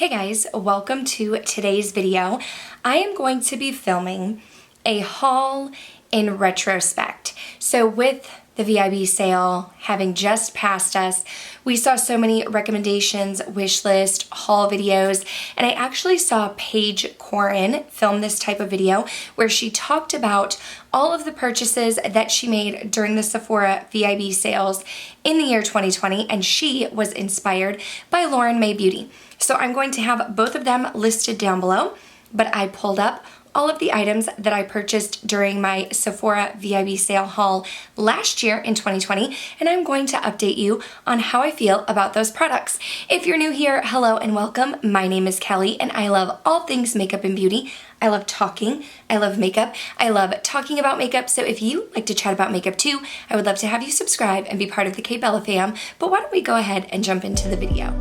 Hey guys, welcome to today's video. I am going to be filming a haul in retrospect. So with the VIB sale having just passed us, we saw so many recommendations, wish list, haul videos, and I actually saw Paige Corin film this type of video where she talked about all of the purchases that she made during the Sephora VIB sales in the year 2020, and she was inspired by Lauren May Beauty. So I'm going to have both of them listed down below, but I pulled up all of the items that I purchased during my Sephora VIB sale haul last year in 2020, and I'm going to update you on how I feel about those products. If you're new here, hello and welcome. My name is Kelly, and I love all things makeup and beauty. I love talking, I love makeup, I love talking about makeup, so if you like to chat about makeup too, I would love to have you subscribe and be part of the K Bella fam, but why don't we go ahead and jump into the video.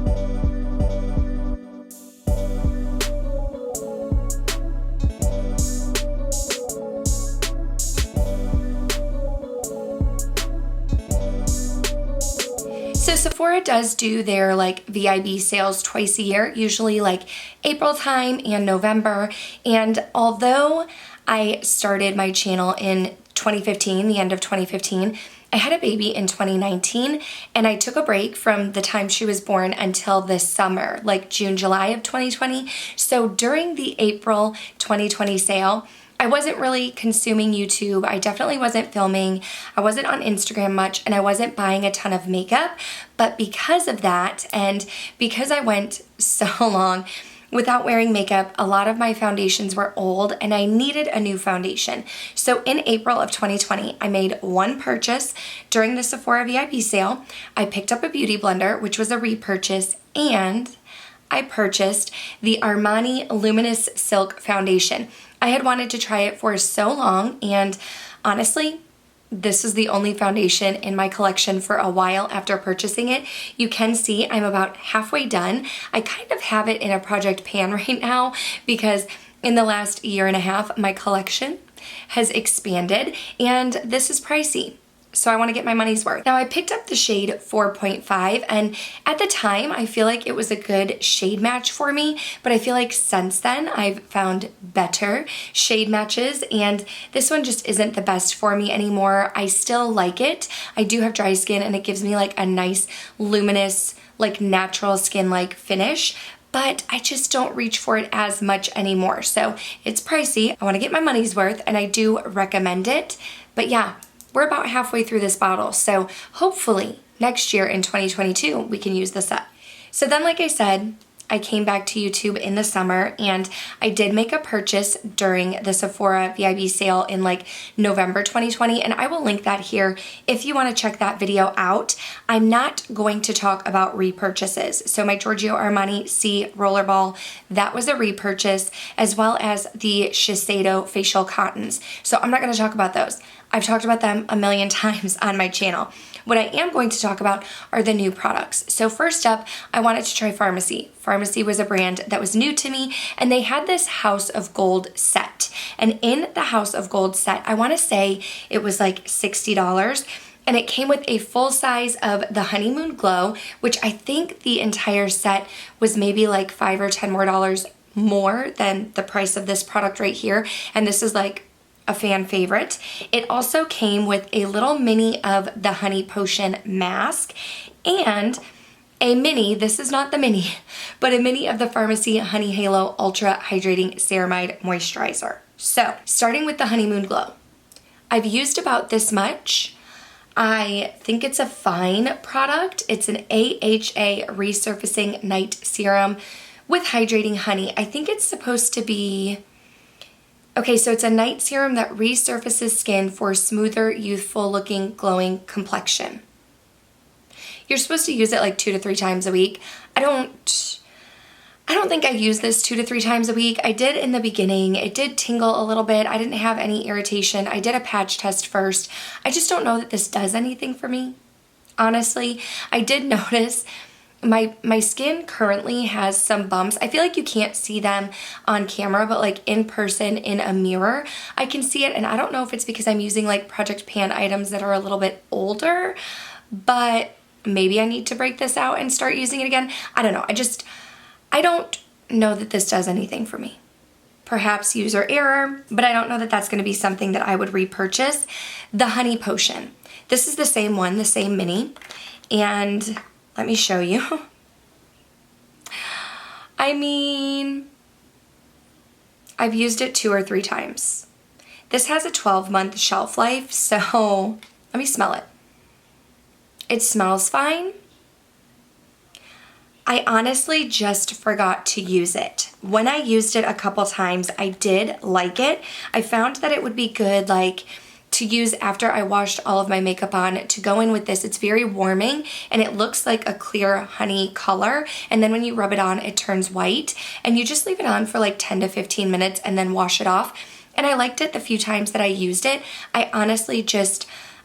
So Sephora does do their VIB sales twice a year, usually April time and November. And although I started my channel in 2015, the end of 2015, I had a baby in 2019 and I took a break from the time she was born until this summer, June, July of 2020. So during the April 2020 sale, I wasn't really consuming YouTube. I definitely wasn't filming. I wasn't on Instagram much, and I wasn't buying a ton of makeup. But because of that, and because I went so long without wearing makeup, a lot of my foundations were old and I needed a new foundation. So in April of 2020, I made one purchase during the Sephora VIP sale. I picked up a beauty blender, which was a repurchase, and I purchased the Armani Luminous Silk Foundation. I had wanted to try it for so long, and honestly, this is the only foundation in my collection for a while after purchasing it. You can see I'm about halfway done. I kind of have it in a project pan right now because in the last year and a half, my collection has expanded, and this is pricey. So I want to get my money's worth. Now I picked up the shade 4.5, and at the time I feel like it was a good shade match for me, but I feel like since then I've found better shade matches, and this one just isn't the best for me anymore. I still like it. I do have dry skin and it gives me a nice luminous, natural skin-like finish, but I just don't reach for it as much anymore. So it's pricey. I want to get my money's worth and I do recommend it, but yeah. We're about halfway through this bottle, so hopefully next year in 2022 we can use this up. So then, like I said, I came back to YouTube in the summer and I did make a purchase during the Sephora VIB sale in November 2020, and I will link that here if you want to check that video out. I'm not going to talk about repurchases. So my Giorgio Armani C Rollerball, that was a repurchase, as well as the Shiseido facial cottons. So I'm not going to talk about those. I've talked about them a million times on my channel. What I am going to talk about are the new products. So first up, I wanted to try Farmacy. Farmacy was a brand that was new to me, and they had this House of Gold set. And in the House of Gold set, I want to say it was $60. And it came with a full size of the Honeymoon Glow, which I think the entire set was maybe $5 or $10 more than the price of this product right here. And this is a fan favorite. It also came with a little mini of the Honey Potion mask and a mini, this is not the mini, but a mini of the Farmacy Honey Halo Ultra Hydrating Ceramide Moisturizer. So, starting with the Honeymoon Glow. I've used about this much. I think it's a fine product. It's an AHA Resurfacing Night Serum with Hydrating Honey. I think it's supposed to be... Okay, so it's a night serum that resurfaces skin for a smoother, youthful-looking, glowing complexion. You're supposed to use it 2 to 3 times a week. I don't think I use this 2 to 3 times a week. I did in the beginning. It did tingle a little bit. I didn't have any irritation. I did a patch test first. I just don't know that this does anything for me, honestly. I did notice my skin currently has some bumps. I feel like you can't see them on camera, but in person in a mirror, I can see it. And I don't know if it's because I'm using Project Pan items that are a little bit older, but maybe I need to break this out and start using it again. I don't know. I don't know that this does anything for me. Perhaps user error, but I don't know that that's going to be something that I would repurchase. The Honey Potion. This is the same one, the same mini. And let me show you. I mean, I've used it 2 or 3 times. This has a 12-month shelf life, so let me smell it. It smells fine. I honestly just forgot to use it. When I used it a couple times, I did like it. I found that it would be good like to use after I washed all of my makeup on, to go in with this. It's very warming and it looks like a clear honey color. And then when you rub it on, it turns white, and you just leave it on for like 10 to 15 minutes and then wash it off. And I liked it the few times that I used it. I honestly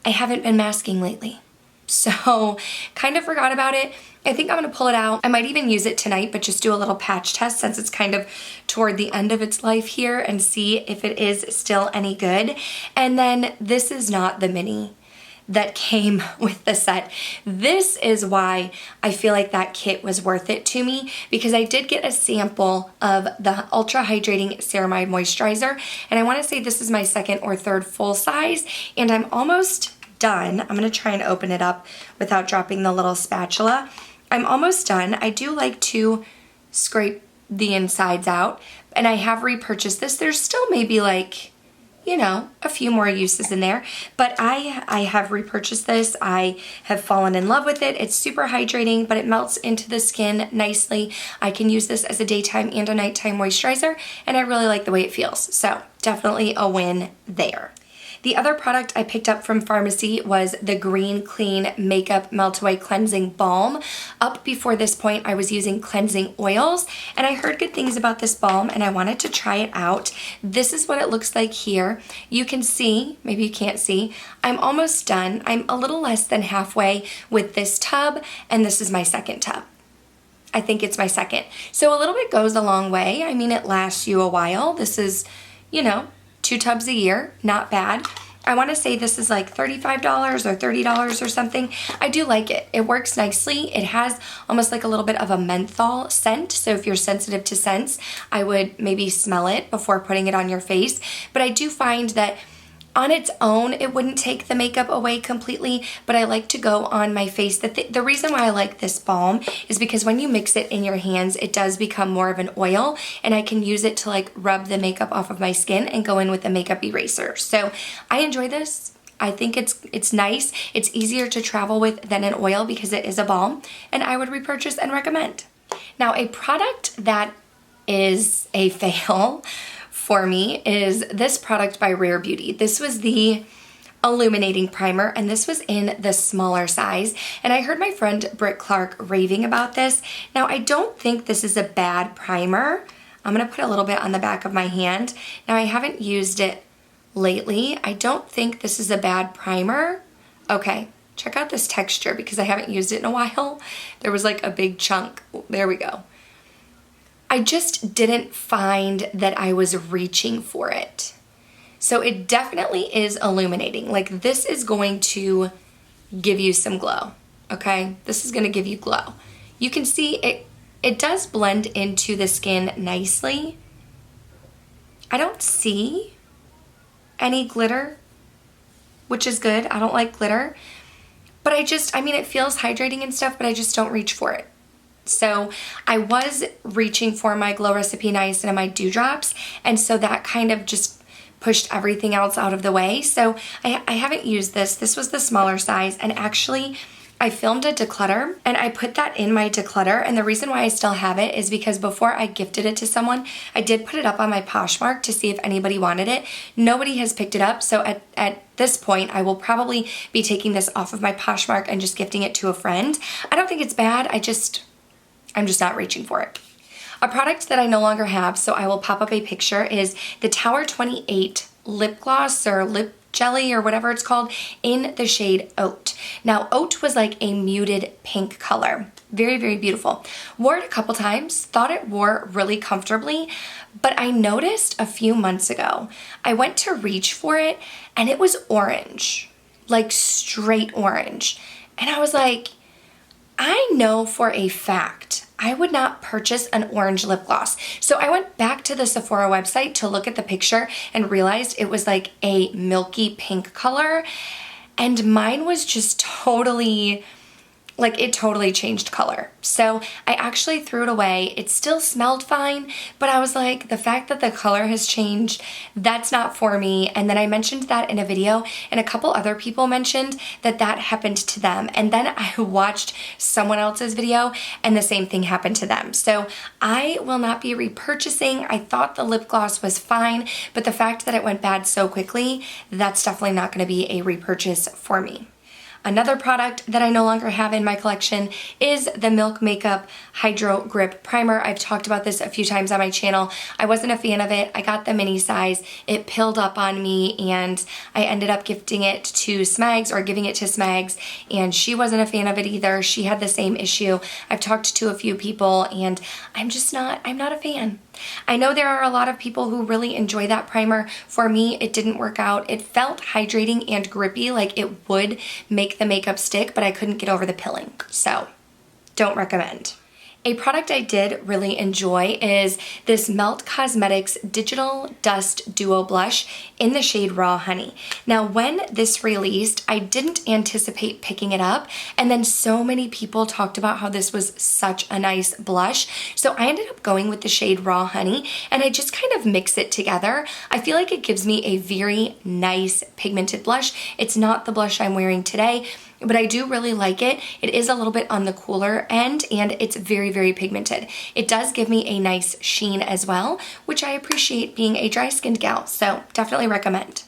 I haven't been masking lately. So kind of forgot about it. I think I'm gonna pull it out. I might even use it tonight, but just do a little patch test since it's kind of toward the end of its life here, and see if it is still any good. And then this is not the mini that came with the set. This is why I feel like that kit was worth it to me, because I did get a sample of the Ultra Hydrating Ceramide Moisturizer, and I wanna say this is my 2nd or 3rd full size, and I'm almost done. I'm gonna try and open it up without dropping the little spatula. I'm almost done. I do like to scrape the insides out, and I have repurchased this. There's still maybe like, you know, a few more uses in there, but I have repurchased this. I have fallen in love with it. It's super hydrating, but it melts into the skin nicely. I can use this as a daytime and a nighttime moisturizer, and I really like the way it feels. So definitely a win there. The other product I picked up from Farmacy was the Green Clean Makeup Melt Away Cleansing Balm. Up before this point, I was using cleansing oils, and I heard good things about this balm, and I wanted to try it out. This is what it looks like here. You can see, maybe you can't see, I'm almost done. I'm a little less than halfway with this tub, and this is my 2nd tub. I think it's my 2nd. So a little bit goes a long way. I mean, it lasts you a while. This is, you know, 2 tubs a year, not bad. I want to say this is like $35 or $30 or something. I do like it. It works nicely. It has almost like a little bit of a menthol scent. So if you're sensitive to scents, I would maybe smell it before putting it on your face. But I do find that on its own, it wouldn't take the makeup away completely, but I like to go on my face. The reason why I like this balm is because when you mix it in your hands, it does become more of an oil, and I can use it to like rub the makeup off of my skin and go in with a makeup eraser. So I enjoy this. I think it's nice. It's easier to travel with than an oil because it is a balm, and I would repurchase and recommend. Now, a product that is a fail for me is this product by Rare Beauty. This was the Illuminating Primer, and this was in the smaller size. And I heard my friend Britt Clark raving about this. Now, I don't think this is a bad primer. I'm gonna put a little bit on the back of my hand. Now, I haven't used it lately. I don't think this is a bad primer. Okay, check out this texture because I haven't used it in a while. There was like a big chunk. There we go. I just didn't find that I was reaching for it. So it definitely is illuminating. Like, this is going to give you some glow, okay? This is gonna give you glow. You can see it does blend into the skin nicely. I don't see any glitter, which is good. I don't like glitter. But I mean, it feels hydrating and stuff, but I just don't reach for it. So I was reaching for my Glow Recipe Niacinamide Dewdrops, and so that kind of just pushed everything else out of the way. So I haven't used this. This was the smaller size, and actually I filmed a declutter and I put that in my declutter, and the reason why I still have it is because before I gifted it to someone, I did put it up on my Poshmark to see if anybody wanted it. Nobody has picked it up, so at this point I will probably be taking this off of my Poshmark and just gifting it to a friend. I don't think it's bad, I'm just not reaching for it. A product that I no longer have, so I will pop up a picture, is the Tower 28 lip gloss or lip jelly or whatever it's called in the shade Oat. Now, Oat was like a muted pink color. Very, very beautiful. Wore it a couple times, thought it wore really comfortably, but I noticed a few months ago, I went to reach for it and it was orange, like straight orange. And I was like, I know for a fact I would not purchase an orange lip gloss. So I went back to the Sephora website to look at the picture and realized it was like a milky pink color. And mine was just totally, like it totally changed color. So I actually threw it away. It still smelled fine, but I was like, the fact that the color has changed, that's not for me. And then I mentioned that in a video, and a couple other people mentioned that that happened to them. And then I watched someone else's video and the same thing happened to them. So I will not be repurchasing. I thought the lip gloss was fine, but the fact that it went bad so quickly, that's definitely not going to be a repurchase for me. Another product that I no longer have in my collection is the Milk Makeup Hydro Grip Primer. I've talked about this a few times on my channel. I wasn't a fan of it. I got the mini size. It pilled up on me and I ended up gifting it to Smags, or giving it to Smags, and she wasn't a fan of it either. She had the same issue. I've talked to a few people and I'm not a fan. I know there are a lot of people who really enjoy that primer. For me, it didn't work out. It felt hydrating and grippy, like it would make the makeup stick, but I couldn't get over the pilling. So, don't recommend. A product I did really enjoy is this Melt Cosmetics Digital Dust Duo Blush in the shade Raw Honey. Now, when this released, I didn't anticipate picking it up, and then so many people talked about how this was such a nice blush. So I ended up going with the shade Raw Honey, and I just kind of mix it together. I feel like it gives me a very nice pigmented blush. It's not the blush I'm wearing today, but I do really like it. It is a little bit on the cooler end and it's very, very pigmented. It does give me a nice sheen as well, which I appreciate being a dry skinned gal, so definitely recommend.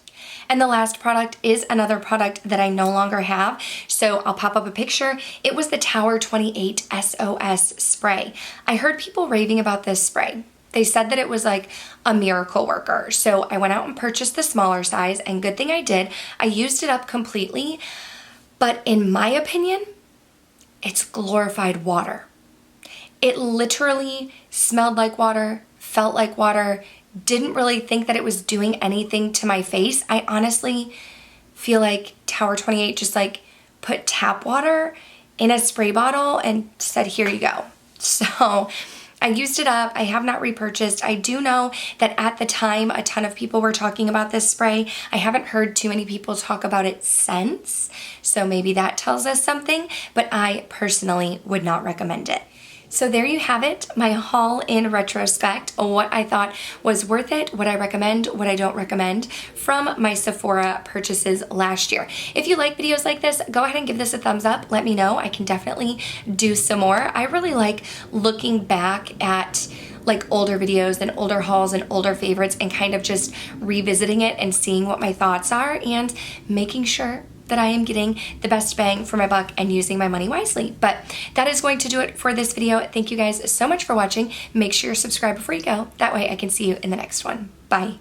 And the last product is another product that I no longer have, so I'll pop up a picture. It was the Tower 28 SOS spray. I heard people raving about this spray. They said that it was like a miracle worker. So I went out and purchased the smaller size, and good thing I did. I used it up completely. But in my opinion, it's glorified water. It literally smelled like water, felt like water, didn't really think that it was doing anything to my face. I honestly feel like Tower 28 just like put tap water in a spray bottle and said, here you go. So I used it up. I have not repurchased. I do know that at the time, a ton of people were talking about this spray. I haven't heard too many people talk about it since, so maybe that tells us something, but I personally would not recommend it. So there you have it, my haul in retrospect, what I thought was worth it, what I recommend, what I don't recommend from my Sephora purchases last year. If you like videos like this, go ahead and give this a thumbs up. Let me know. I can definitely do some more. I really like looking back at like older videos and older hauls and older favorites and kind of just revisiting it and seeing what my thoughts are and making sure that I am getting the best bang for my buck and using my money wisely. But that is going to do it for this video. Thank you guys so much for watching. Make sure you're subscribed before you go. That way I can see you in the next one. Bye.